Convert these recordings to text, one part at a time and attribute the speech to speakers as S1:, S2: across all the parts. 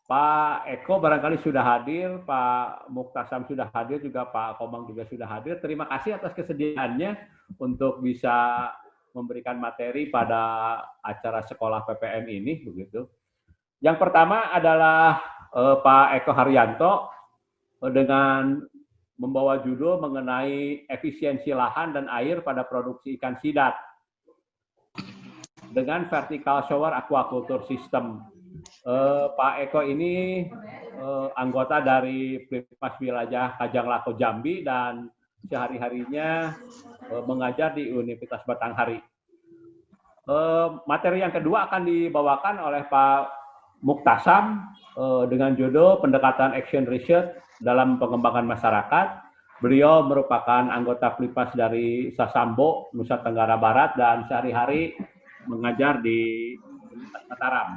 S1: Pak Eko barangkali sudah hadir, Pak Muktasam sudah hadir, juga Pak Komang juga sudah hadir. Terima kasih atas kesediaannya untuk bisa memberikan materi pada acara sekolah PPM ini, begitu. Yang pertama adalah Pak Eko Haryanto dengan membawa judul mengenai efisiensi lahan dan air pada produksi ikan sidat dengan vertical shower aquaculture system. Pak Eko ini anggota dari Plikmas Wilayah Kajang Lako Jambi dan sehari-harinya mengajar di Universitas Batanghari. Materi yang kedua akan dibawakan oleh Pak Muktasam dengan judul pendekatan action research dalam pengembangan masyarakat. Beliau merupakan anggota Plikmas dari Sasambo, Nusa Tenggara Barat, dan sehari-hari mengajar di Universitas Mataram.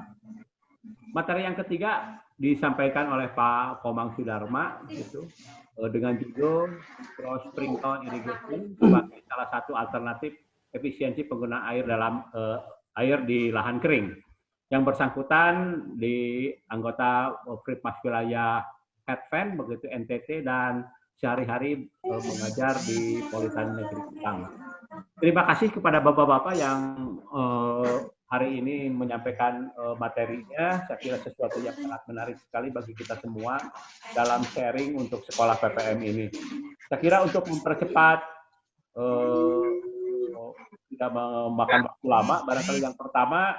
S1: Materi yang ketiga disampaikan oleh Pak Komang Sudarma gitu, dengan judul cross sprinkle irrigation sebagai salah satu alternatif efisiensi penggunaan air dalam air di lahan kering. Yang bersangkutan di anggota Plikmas Wilayah Advent begitu NTT dan sehari-hari mengajar di Politeknik Negeri Kupang. Terima kasih kepada bapak-bapak yang hari ini menyampaikan materinya. Saya kira sesuatu yang sangat menarik sekali bagi kita semua dalam sharing untuk sekolah PPM ini. Saya kira untuk mempercepat tidak memakan waktu lama, barangkali yang pertama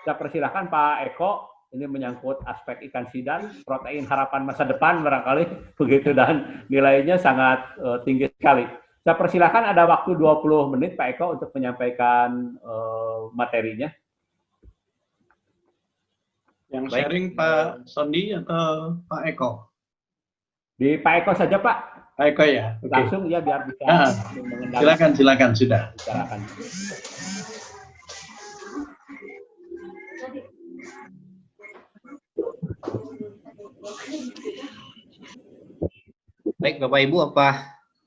S1: saya persilahkan Pak Eko. Ini menyangkut aspek ikan sidat, protein harapan masa depan barangkali begitu, dan nilainya sangat tinggi sekali. Saya persilakan, ada waktu 20 menit Pak Eko untuk menyampaikan materinya.
S2: Yang sharing Pak Sondi atau Pak Eko?
S1: Di Pak Eko saja Pak.
S2: Pak Eko ya? Okay.
S1: Langsung ya biar bisa
S2: silakan, sudah.
S1: Bicarakan.
S3: Baik Bapak Ibu, apakah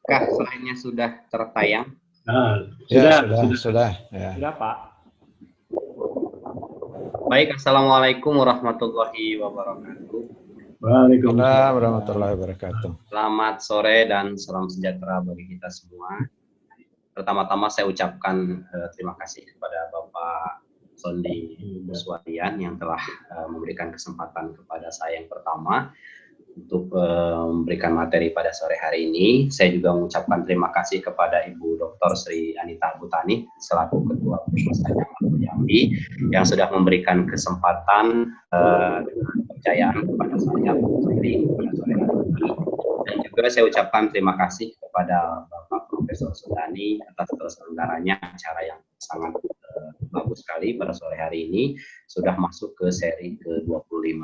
S3: slide-nya sudah tertayang?
S4: Sudah. Ya.
S1: Sudah Pak.
S3: Baik, Assalamualaikum warahmatullahi wabarakatuh.
S4: Waalaikumsalam warahmatullahi wabarakatuh.
S3: Selamat sore dan salam sejahtera bagi kita semua. Pertama-tama saya ucapkan terima kasih kepada Bapak Sondi Buswadian yang telah memberikan kesempatan kepada saya yang pertama untuk memberikan materi pada sore hari ini. Saya juga mengucapkan terima kasih kepada Ibu Dr. Sri Anita Butani selaku Ketua Plikmas Kajang Lako Jambi yang sudah memberikan kesempatan dengan kepercayaan kepada saya sendiri pada sore hari ini. Dan juga saya ucapkan terima kasih kepada Bapak Profesor Sudani atas terselenggaranya acara yang sangat bagus sekali pada sore hari ini, sudah masuk ke seri ke-25.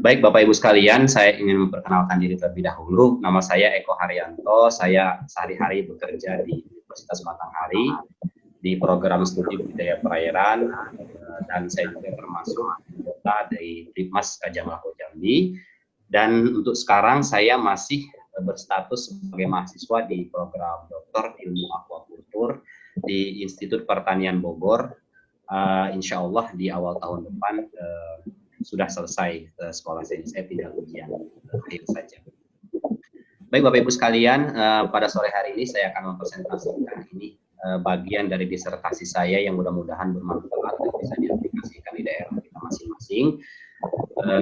S3: Baik Bapak Ibu sekalian, saya ingin memperkenalkan diri terlebih dahulu. Nama saya Eko Haryanto, saya sehari-hari bekerja di Universitas Batanghari di program studi budidaya perairan, dan saya juga termasuk anggota dari Plikmas Kajang Lako Jambi. Dan untuk sekarang saya masih berstatus sebagai mahasiswa di program Doktor Ilmu Aquakultur di Institut Pertanian Bogor. Insya Allah di awal tahun depan sudah selesai sekolah saya tinggal ujian akhir saja. Baik Bapak Ibu sekalian, pada sore hari ini saya akan mempresentasikan ini bagian dari disertasi saya yang mudah-mudahan bermanfaat dan bisa diaplikasikan di daerah kita masing-masing,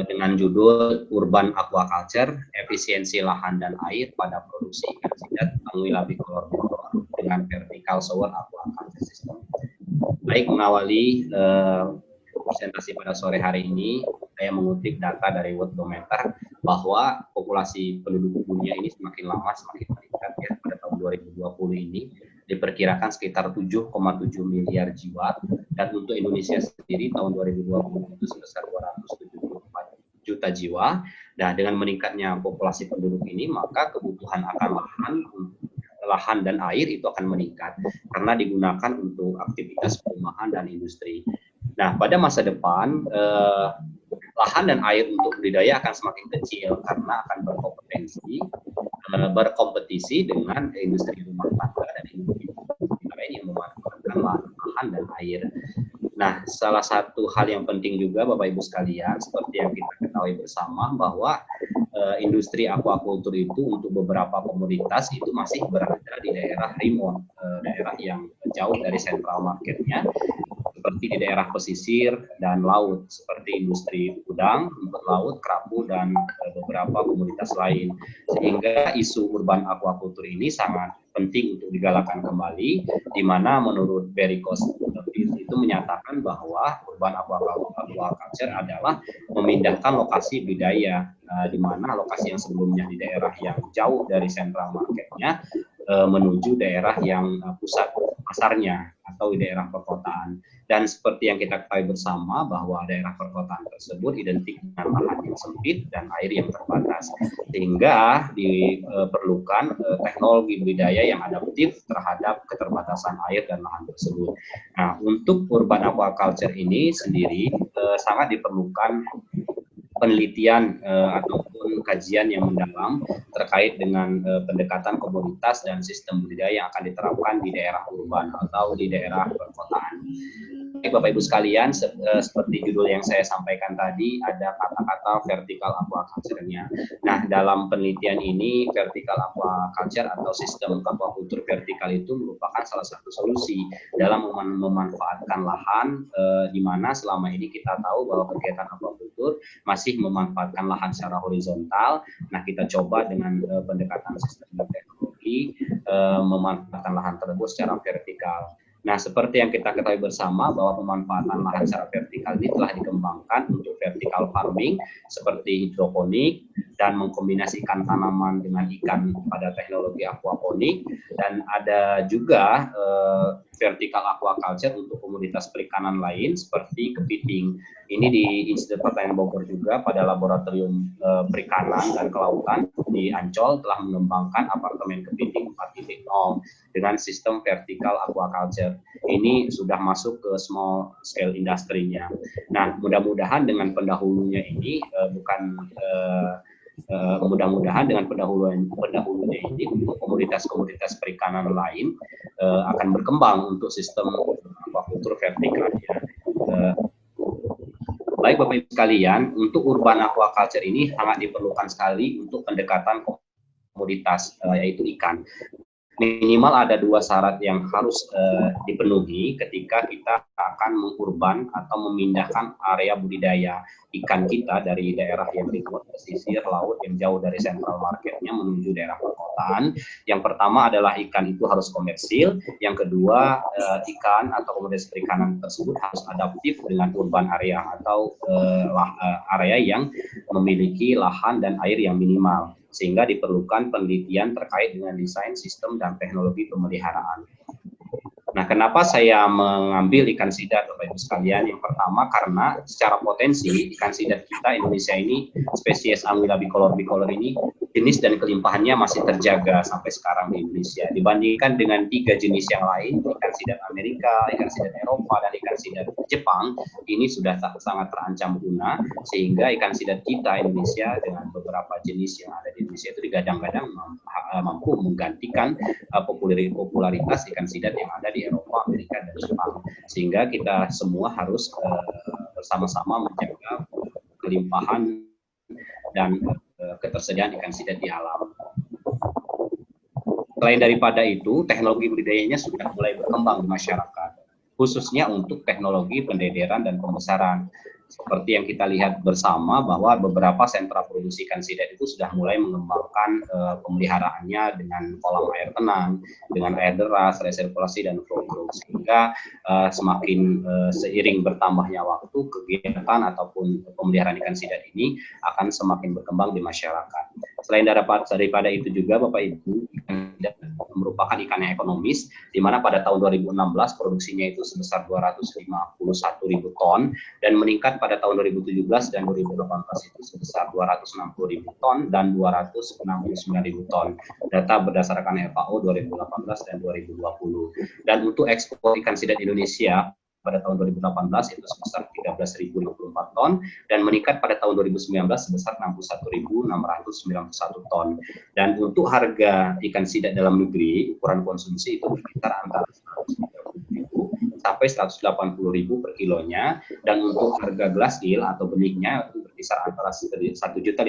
S3: dengan judul Urban Aquaculture, Efisiensi Lahan dan Air pada Produksi Ikan Sidat Anguilla bicolor Bogor dengan Vertical Shower Aquaculture System. Baik, mengawali presentasi pada sore hari ini, saya mengutip data dari Worldometer bahwa populasi penduduk dunia ini semakin lama semakin meningkat ya. Pada tahun 2020 ini diperkirakan sekitar 7,7 miliar jiwa, dan untuk Indonesia sendiri tahun 2020 itu sebesar 274 juta jiwa. Nah, dengan meningkatnya populasi penduduk ini, maka kebutuhan akan lahan dan air itu akan meningkat karena digunakan untuk aktivitas perumahan dan industri. Nah, pada masa depan lahan dan air untuk budidaya akan semakin kecil karena akan berkompetisi dengan industri rumah tangga dan industri lain yang memanfaatkan lahan dan air. Nah, salah satu hal yang penting juga Bapak Ibu sekalian, seperti yang kita ketahui bersama bahwa industri aquaculture itu untuk beberapa komoditas itu masih berada di daerah remote, daerah yang jauh dari central marketnya, seperti di daerah pesisir dan laut, seperti industri udang, rumput laut, kerapu, dan beberapa komoditas lain. Sehingga isu urban aquaculture ini sangat penting untuk digalakkan kembali, di mana menurut Barry itu menyatakan bahwa urban aquaculture adalah memindahkan lokasi budidaya, di mana lokasi yang sebelumnya di daerah yang jauh dari central marketnya menuju daerah yang pusat pasarnya atau di daerah perkotaan. Dan seperti yang kita ketahui bersama bahwa daerah perkotaan tersebut identik dengan lahan yang sempit dan air yang terbatas, sehingga diperlukan teknologi budidaya yang adaptif terhadap keterbatasan air dan lahan tersebut. Nah, untuk urban aquaculture ini sendiri sangat diperlukan penelitian ataupun kajian yang mendalam terkait dengan pendekatan komoditas dan sistem budidaya yang akan diterapkan di daerah urban atau di daerah perkotaan. Bapak Ibu sekalian, seperti judul yang saya sampaikan tadi, ada kata-kata vertical aquaculture-nya. Nah, dalam penelitian ini, vertical aquaculture atau sistem aquaculture vertikal itu merupakan salah satu solusi dalam memanfaatkan lahan, di mana selama ini kita tahu bahwa kegiatan aquaculture masih memanfaatkan lahan secara horizontal. Nah, kita coba dengan pendekatan sistem dan teknologi memanfaatkan lahan tersebut secara vertikal. Nah, seperti yang kita ketahui bersama bahwa pemanfaatan lahan secara vertikal ini telah dikembangkan untuk vertical farming seperti hidroponik dan mengkombinasikan tanaman dengan ikan pada teknologi aquaponik, dan ada juga vertical aquaculture untuk komoditas perikanan lain seperti kepiting. Ini di Institut Pertanian Bogor juga pada laboratorium perikanan dan kelautan di Ancol telah mengembangkan apartemen kepiting 4.0 dengan sistem vertical aquaculture. Ini sudah masuk ke small scale industry-nya. Nah, mudah-mudahan dengan pendahulunya ini mudah-mudahan dengan pendahulunya ini untuk komoditas-komoditas perikanan lain akan berkembang untuk sistem aquaculture vertikalnya. Baik Bapak Ibu sekalian, untuk urban aquaculture ini sangat diperlukan sekali untuk pendekatan komoditas, yaitu ikan. Minimal ada 2 syarat yang harus dipenuhi ketika kita akan mengurban atau memindahkan area budidaya ikan kita dari daerah yang di pesisir laut yang jauh dari central marketnya menuju daerah perkotaan. Yang pertama adalah ikan itu harus komersil, yang kedua ikan atau komoditas perikanan tersebut harus adaptif dengan urban area atau area yang memiliki lahan dan air yang minimal, sehingga diperlukan penelitian terkait dengan desain, sistem, dan teknologi pemeliharaan. Nah, kenapa saya mengambil ikan sidat, Bapak Ibu sekalian? Yang pertama karena secara potensi ikan sidat kita Indonesia ini, spesies Anguilla bicolor ini jenis dan kelimpahannya masih terjaga sampai sekarang di Indonesia. Dibandingkan dengan 3 jenis yang lain, ikan sidat Amerika, ikan sidat Eropa, dan ikan sidat Jepang, ini sudah sangat terancam punah, sehingga ikan sidat kita Indonesia dengan beberapa jenis yang ada di Indonesia itu digadang-gadang mampu menggantikan popularitas ikan sidat yang ada di Eropa, Amerika, dan Jepang. Sehingga kita semua harus bersama-sama menjaga kelimpahan dan ketersediaan ikan sidat di alam. Selain daripada itu, teknologi budidayanya sudah mulai berkembang di masyarakat, khususnya untuk teknologi pendederan dan pembesaran. Seperti yang kita lihat bersama bahwa beberapa sentra produksi ikan sidat itu sudah mulai mengembangkan pemeliharaannya dengan kolam air tenang, dengan air deras, resirkulasi, dan flow group, sehingga semakin seiring bertambahnya waktu, kegiatan ataupun pemeliharaan ikan sidat ini akan semakin berkembang di masyarakat. Selain daripada itu juga Bapak Ibu, ikan sidat merupakan ikan yang ekonomis, di mana pada tahun 2016 produksinya itu sebesar 251.000 ton dan meningkat pada tahun 2017 dan 2018 itu sebesar 260.000 ton dan 269.000 ton. Data berdasarkan FAO 2018 dan 2020. Dan untuk ekspor ikan sidat Indonesia pada tahun 2018 itu sebesar 13.054 ton dan meningkat pada tahun 2019 sebesar 61.691 ton. Dan untuk harga ikan sidat dalam negeri ukuran konsumsi itu berkisar antara 130.000 sampai 180.000 per kilonya, dan untuk harga glass deal atau benihnya itu berkisar antara 1.500.000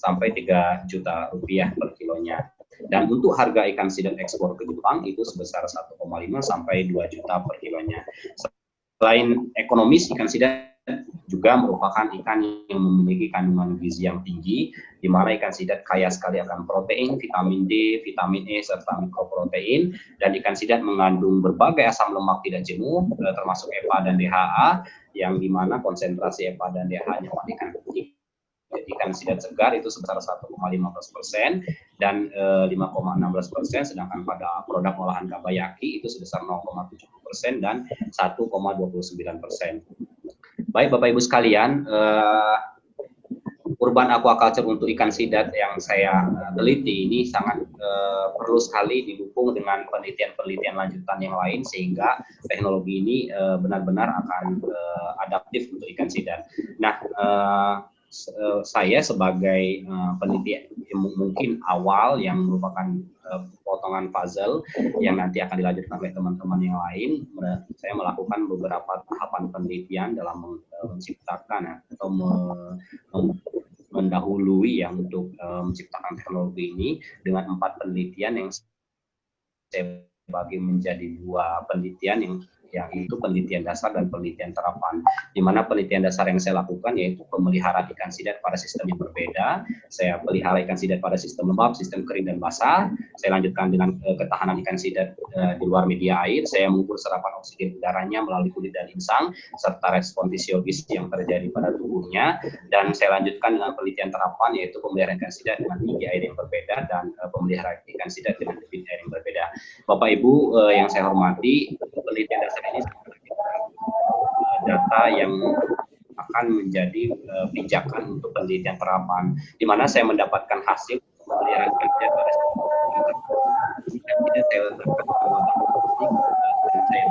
S3: sampai 3 juta rupiah per kilonya. Dan untuk harga ikan sidap ekspor ke Jepang itu sebesar 1,5 sampai 2 juta per kilonya. Selain ekonomis, ikan sidap juga merupakan ikan yang memiliki kandungan gizi yang tinggi, di mana ikan sidap kaya sekali akan protein, vitamin D, vitamin E, serta mikroprotein, dan ikan sidap mengandung berbagai asam lemak tidak jenuh, termasuk EPA dan DHA, yang di mana konsentrasi EPA dan DHA-nya pada ikan putih. Ikan sidap segar itu sebesar 1,15% dan 5,16%, sedangkan pada produk olahan kabayaki itu sebesar 0,70% dan 1,29%. Baik Bapak Ibu sekalian, urban aquaculture untuk ikan sidap yang saya teliti ini sangat perlu sekali didukung dengan penelitian-penelitian lanjutan yang lain, sehingga teknologi ini benar-benar akan adaptif untuk ikan sidap. Nah, saya sebagai peneliti mungkin awal yang merupakan potongan puzzle yang nanti akan dilanjutkan oleh teman-teman yang lain, saya melakukan beberapa tahapan penelitian dalam menciptakan atau mendahului yang untuk menciptakan teknologi ini dengan 4 penelitian yang saya bagi menjadi 2 penelitian yang itu penelitian dasar dan penelitian terapan, di mana penelitian dasar yang saya lakukan yaitu pemeliharaan ikan sidap pada sistem yang berbeda. Saya pelihara ikan sidap pada sistem lembab, sistem kering dan basah. Saya lanjutkan dengan ketahanan ikan sidap di luar media air. Saya mengukur serapan oksigen udaranya melalui kulit dan insang serta respon fisiologis yang terjadi pada tubuhnya. Dan saya lanjutkan dengan penelitian terapan yaitu pemeliharaan ikan sidap dengan tinggi air yang berbeda dan pemeliharaan ikan sidap dengan debit air yang berbeda. Bapak Ibu yang saya hormati, penelitian dasar ini data yang akan menjadi pijakan untuk penelitian terapan, di mana saya mendapatkan hasil pemeliharaan ikan sidap pada saya letakkan dan saya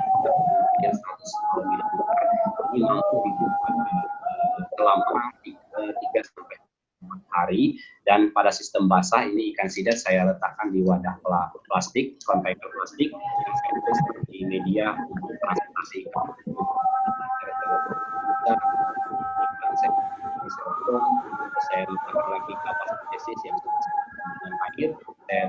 S3: yang 100 liter ini mampu hidup selama 3-4 hari, dan pada sistem basah ini ikan sidap saya letakkan di wadah plastik, kontainer plastik yang saya tulis seperti media untuk transportasi ikan. Saya letakkan lagi kapasitas yang dengan air, saya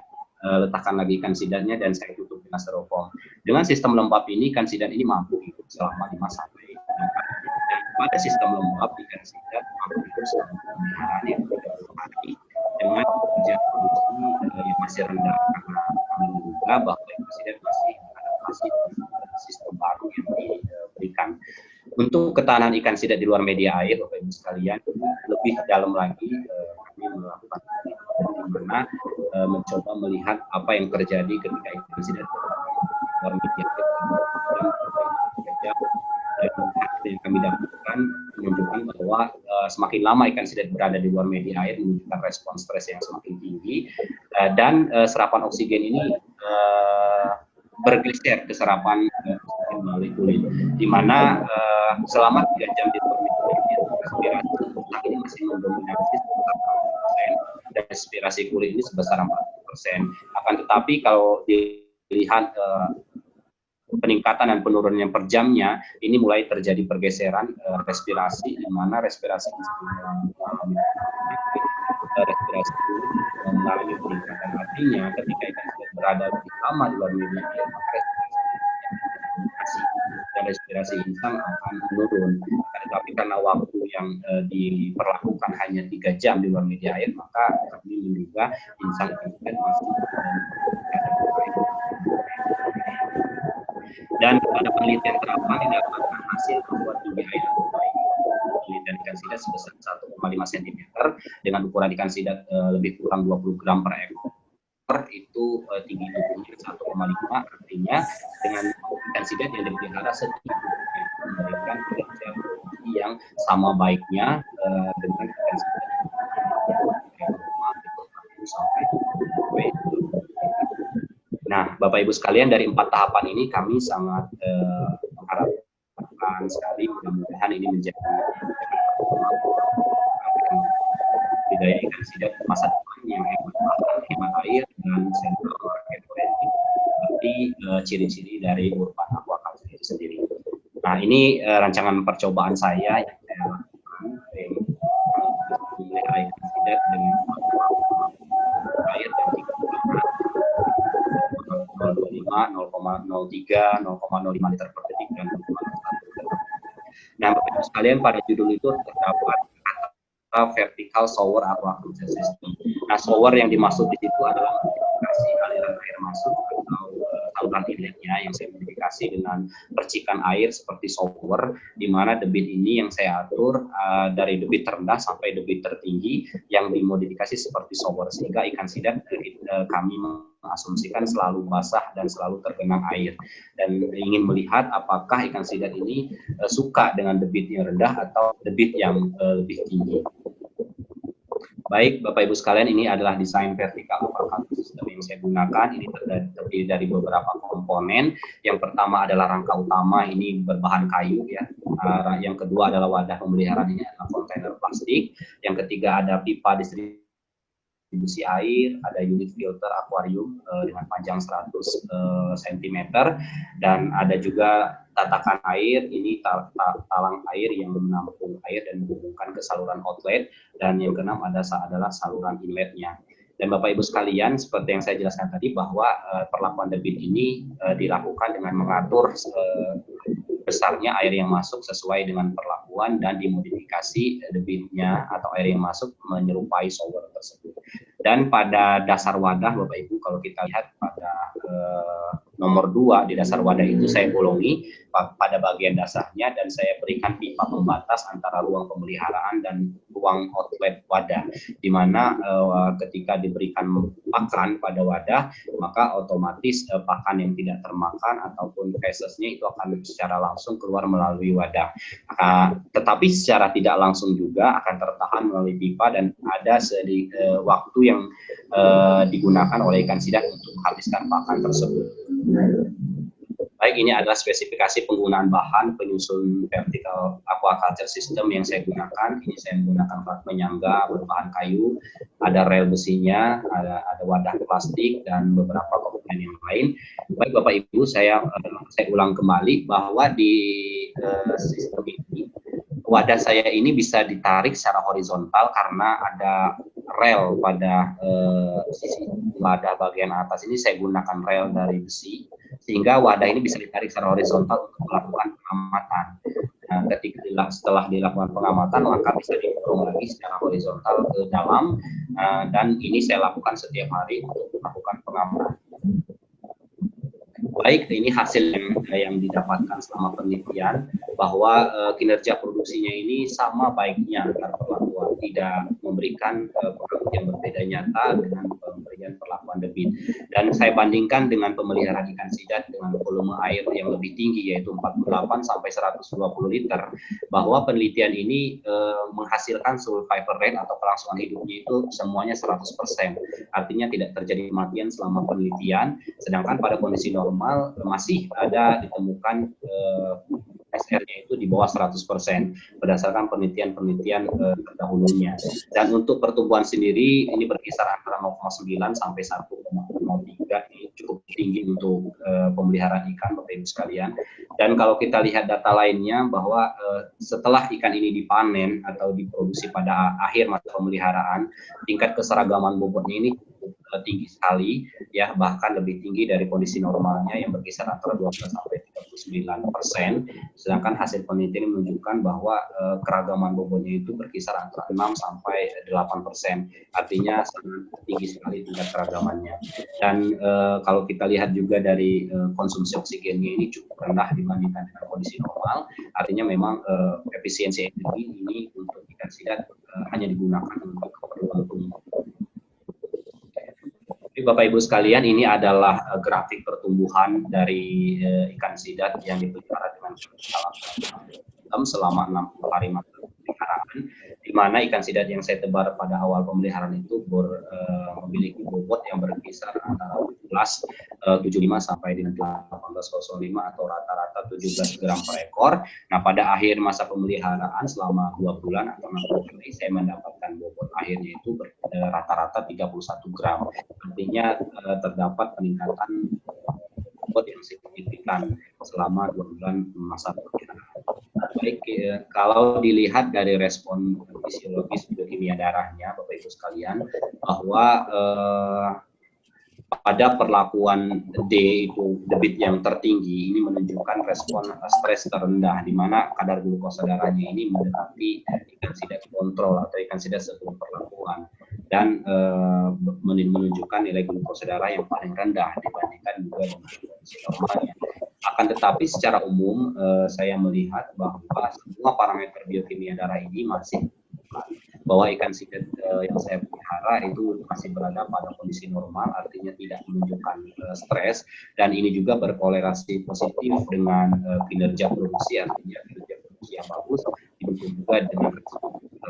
S3: letakkan lagi ikan sidapnya dan saya tutup dengan styrofoam. Dengan sistem lembab ini ikan sidap ini mampu hidup selama 5 sampai 6 hari. Dan pada sistem lembab ikan sidap mampu hidup selama pemeliharaan yang 30 hari dengan jumlah produksi yang masih rendah, karena kami menduga bahwa ikan sidap masih adaptasi dengan sistem baru yang diberikan. Untuk ketahanan ikan sidap di luar media air, Bapak Ibu sekalian, lebih dalam lagi kami melakukan di mana mencoba melihat apa yang terjadi ketika ikan sidap di luar media air, dan hasil yang kami dapatkan menunjukkan bahwa semakin lama ikan sidap berada di luar media air menunjukkan respon stres yang semakin tinggi, dan serapan oksigen ini bergeser ke serapan melalui kulit, di mana selama 3 jam di luar media air respirasi otak ini masih mendominasi sebesar 40% dan respirasi kulit ini sebesar 40%. Akan tetapi kalau dilihat peningkatan dan penurunan per jamnya, ini mulai terjadi pergeseran respirasi, di mana respirasi respirasi mengalami peningkatan. Artinya ketika ikan sidap berada lebih lama di luar media air, maka respirasi dan respirasi insang akan menurun. Tetapi karena waktu yang diperlakukan hanya 3 jam di luar media air, maka kami menduga insang ikan sidap masih dan pada penelitian terapan didapatkan hasil bahwa tinggi air terbaik penelitian ikan sidap sebesar 1,5 cm dengan ukuran ikan sidap lebih kurang 20 gram per ekor, itu tinggi tubuhnya 1,5, artinya dengan ikan sidap yang dipelihara setinggi memberikan kinerja produksi yang sama baiknya dengan ikan sidap sampai. Nah, Bapak Ibu sekalian, dari 4 tahapan ini kami sangat mengharapkan sekali, mudah-mudahan ini menjadi budaya ikan sidap masa depan yang hemat air dan sentral market oriented, seperti ciri-ciri dari urban aquaculture. Nah, ini rancangan percobaan saya yang saya lakukan memelihara ikan sidat dengan air dan 0,25, 0,03, 0,05 liter per detik dan 0,1 liter. Nah, Bapak-Ibu sekalian, pada judul itu terdapat vertical shower aquaculture system. Nah, shower yang dimaksud di situ adalah modifikasi aliran air masuk atau saluran inletnya yang saya modifikasi dengan percikan air seperti shower, di mana debit ini yang saya atur dari debit terendah sampai debit tertinggi yang dimodifikasi seperti shower, sehingga ikan sidat kami mengasumsikan selalu basah dan selalu tergenang air, dan ingin melihat apakah ikan sidat ini suka dengan debit yang rendah atau debit yang lebih tinggi. Baik, Bapak Ibu sekalian, ini adalah desain vertikal aquaculture system yang saya gunakan. Ini terdiri dari beberapa komponen. Yang pertama adalah rangka utama, ini berbahan kayu ya. Yang kedua adalah wadah pemeliharaan, ini adalah kontainer plastik. Yang ketiga ada pipa distribusi air, ada unit filter akuarium dengan panjang 100 cm, dan ada juga tatakan air, ini talang air yang menampung air dan menghubungkan ke saluran outlet, dan yang keenam adalah saluran inletnya. Dan Bapak Ibu sekalian, seperti yang saya jelaskan tadi bahwa perlakuan debit ini dilakukan dengan mengatur besarnya air yang masuk sesuai dengan perlakuan dan dimodifikasi debitnya atau air yang masuk menyerupai shower tersebut. Dan pada dasar wadah, Bapak Ibu, kalau kita lihat pada nomor 2 di dasar wadah itu saya bolongi pada bagian dasarnya, dan saya berikan pipa pembatas antara ruang pemeliharaan dan ruang outlet wadah, di mana ketika diberikan pakan pada wadah, maka otomatis pakan yang tidak termakan ataupun fesesnya itu akan secara langsung keluar melalui wadah. Tetapi secara tidak langsung juga akan tertahan melalui pipa, dan ada waktu yang digunakan oleh ikan sidat untuk menghabiskan pakan tersebut. Baik, ini adalah spesifikasi penggunaan bahan penyusun vertical aquaculture system yang saya gunakan. Ini saya menggunakan plat penyangga berbahan kayu, ada rel besinya, ada wadah plastik, dan beberapa komponen yang lain. Baik Bapak Ibu, saya ulang kembali bahwa di sistem ini, wadah saya ini bisa ditarik secara horizontal karena ada rel pada sisi wadah bagian atas ini. Saya gunakan rel dari besi, sehingga wadah ini bisa ditarik secara horizontal untuk melakukan pengamatan. Nah, setelah dilakukan pengamatan, maka bisa dikurung lagi secara horizontal ke dalam, dan ini saya lakukan setiap hari untuk melakukan pengamatan. Baik, ini hasil yang didapatkan selama penelitian, bahwa kinerja produksinya ini sama baiknya antar perlakuan, tidak memberikan pengaruh yang berbeda nyata dengan pemberian perlakuan debit. Dan saya bandingkan dengan pemeliharaan ikan sidat dengan volume air yang lebih tinggi, yaitu 48 sampai 120 liter, bahwa penelitian ini menghasilkan survival rate atau kelangsungan hidupnya itu semuanya 100%. Artinya tidak terjadi kematian selama penelitian, sedangkan pada kondisi normal masih ada ditemukan SR-nya itu di bawah 100% berdasarkan penelitian-penelitian terdahulunya. Dan untuk pertumbuhan sendiri ini berkisar antara 0,9 sampai 1,03, ini cukup tinggi untuk pemeliharaan ikan, Bapak Ibu sekalian. Dan kalau kita lihat data lainnya, bahwa setelah ikan ini dipanen atau diproduksi pada akhir masa pemeliharaan, tingkat keseragaman bobotnya ini tinggi sekali, ya, bahkan lebih tinggi dari kondisi normalnya yang berkisar antara 12 sampai 39%. Sedangkan hasil penelitian menunjukkan bahwa keragaman bobotnya itu berkisar antara 6 sampai 8%. Artinya sangat tinggi sekali tingkat keragamannya. Dan kalau kita lihat juga dari konsumsi oksigennya ini cukup rendah dibandingkan dengan kondisi normal. Artinya memang efisiensi energi ini untuk ikan sidat hanya digunakan untuk keperluan umum. Bapak Ibu sekalian, ini adalah grafik pertumbuhan dari ikan sidat yang dipelihara dengan dalam selama 60 hari masa pemeliharaan, di mana ikan sidat yang saya tebar pada awal pemeliharaan itu memiliki bobot yang berkisar antara 17,75 sampai dengan 18,05 atau rata-rata 17 gram per ekor. Nah, pada akhir masa pemeliharaan selama 2 bulan atau 60 hari, saya mendapatkan bobot akhirnya itu rata-rata 31 gram. Artinya terdapat peningkatan bobot yang signifikan selama 2 bulan masa pemeliharaan. Baik, kalau dilihat dari respon fisiologis biokimia darahnya, Bapak Ibu sekalian, bahwa pada perlakuan D itu debit yang tertinggi ini menunjukkan respon stres terendah, di mana kadar glukosa darahnya ini mendekati ikan sidat kontrol atau ikan sidat sebelum perlakuan, dan menunjukkan nilai glukosa darah yang paling rendah dibandingkan juga dengan kondisi normalnya. Akan tetapi secara umum saya melihat bahwa semua parameter biokimia darah ini masih bahwa ikan sidat yang saya pelihara itu masih berada pada kondisi normal, artinya tidak menunjukkan stres, dan ini juga berkorelasi positif dengan kinerja produksi, artinya kinerja produksi yang bagus didukung juga dengan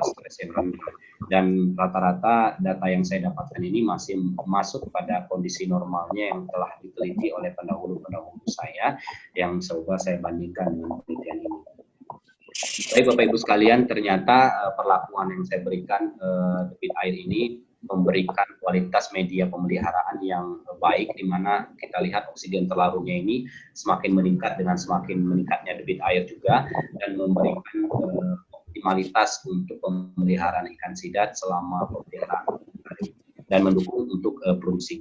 S3: stres yang rendah. Dan rata-rata data yang saya dapatkan ini masih masuk pada kondisi normalnya yang telah diteliti oleh pendahulu-pendahulu saya, yang semoga saya bandingkan dengan penelitian ini. Baik Bapak Ibu sekalian, ternyata perlakuan yang saya berikan debit air ini memberikan kualitas media pemeliharaan yang baik, di mana kita lihat oksigen terlarutnya ini semakin meningkat dengan semakin meningkatnya debit air juga, dan memberikan optimalitas untuk pemeliharaan ikan sidat selama pemeliharaan dan mendukung untuk produksi.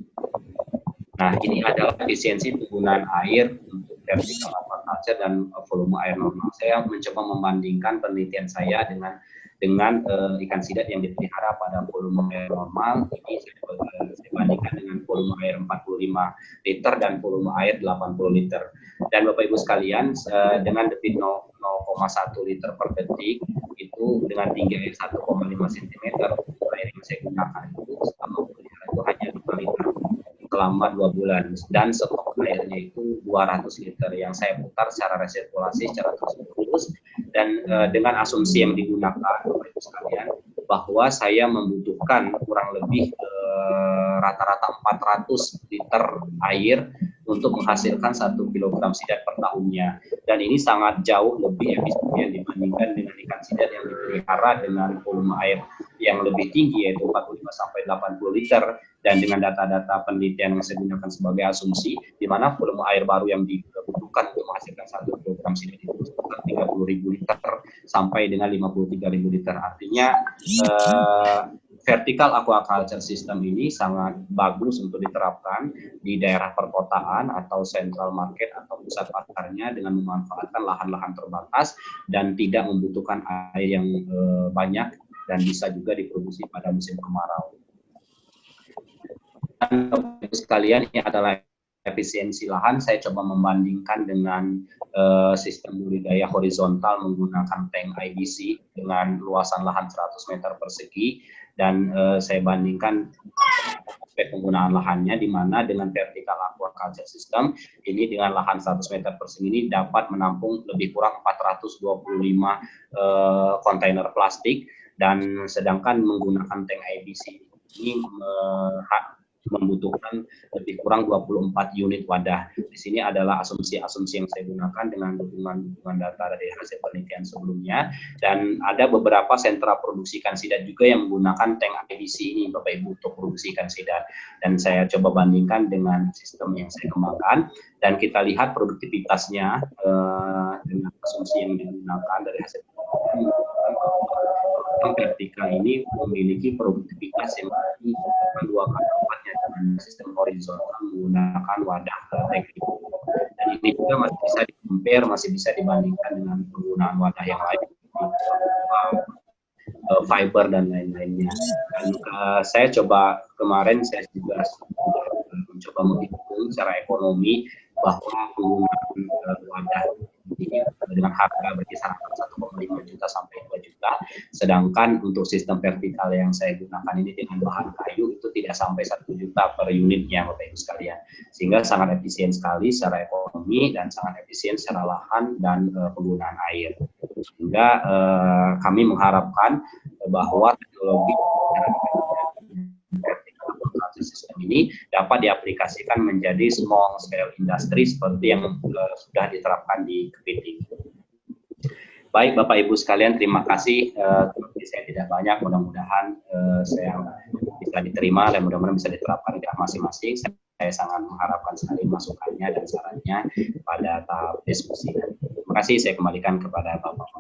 S3: Nah, ini adalah efisiensi penggunaan air untuk vertikal aquaculture dan volume air normal. Saya mencoba membandingkan penelitian saya dengan ikan sidat yang dipelihara pada volume air normal. Ini saya bandingkan dengan volume air 45 liter dan volume air 80 liter. Dan Bapak Ibu sekalian, dengan debit 0,1 liter per detik, itu dengan tinggi air 1,5 cm, air yang saya gunakan itu selama pemeliharaan itu hanya 5 liter selama 2 bulan, dan stok airnya itu 200 liter yang saya putar secara resirkulasi, secara terus-menerus, dan dengan asumsi yang digunakan Bapak Ibu sekalian bahwa saya membutuhkan kurang lebih rata-rata 400 liter air untuk menghasilkan 1 kilogram sidat per tahunnya, dan ini sangat jauh lebih efisien dibandingkan dengan ikan sidat yang dipelihara dengan volume air yang lebih tinggi, yaitu 45 sampai 80 liter. Dan dengan data-data penelitian yang saya gunakan sebagai asumsi, di mana volume air baru yang dibutuhkan untuk menghasilkan 1 kilogram sidat itu sekitar 30.000 liter sampai dengan 53.000 liter. Artinya vertical aquaculture system ini sangat bagus untuk diterapkan di daerah perkotaan atau central market atau pusat pasarnya, dengan memanfaatkan lahan-lahan terbatas dan tidak membutuhkan air yang banyak, dan bisa juga diproduksi pada musim kemarau. Dan sekalian, ini adalah efisiensi lahan. Saya coba membandingkan dengan sistem budidaya horizontal menggunakan tank IBC dengan luasan lahan 100 meter persegi, dan saya bandingkan aspek penggunaan lahannya, di mana dengan vertical aquaculture system ini dengan lahan 100 meter persegi ini dapat menampung lebih kurang 425 kontainer plastik, dan sedangkan menggunakan tank IBC ini membutuhkan lebih kurang 24 unit wadah. Di sini adalah asumsi-asumsi yang saya gunakan dengan dukungan data dari hasil penelitian sebelumnya, dan ada beberapa sentra produksi ikan sidat juga yang menggunakan tank IBC ini Bapak Ibu untuk produksi ikan sidat, dan saya coba bandingkan dengan sistem yang saya kembangkan, dan kita lihat produktivitasnya dengan asumsi yang digunakan dari hasil penelitian vertikal ini memiliki produktivitas yang lebih 2 kali lipatnya dengan sistem horizontal menggunakan wadah teknik. Dan ini juga masih bisa di-compare, masih bisa dibandingkan dengan penggunaan wadah yang lain, fiber dan lain-lainnya. Dan saya coba kemarin, saya juga mencoba menghitung secara ekonomi bahwa penggunaan wadah ini dengan harga berkisar 1,5 juta sampai 2 juta, sedangkan untuk sistem vertikal yang saya gunakan ini dengan bahan kayu itu tidak sampai 1 juta per unitnya Bapak Ibu sekalian, sehingga sangat efisien sekali secara ekonomi dan sangat efisien secara lahan dan penggunaan air, sehingga kami mengharapkan bahwa teknologi sistem ini dapat diaplikasikan menjadi small scale industry seperti yang sudah diterapkan di kepiting. Baik Bapak Ibu sekalian, terima kasih. Saya tidak banyak, mudah-mudahan saya bisa diterima dan mudah-mudahan bisa diterapkan di masing-masing. Saya saya sangat mengharapkan sekali masukannya dan sarannya pada tahap diskusi. Terima kasih, saya kembalikan kepada Bapak.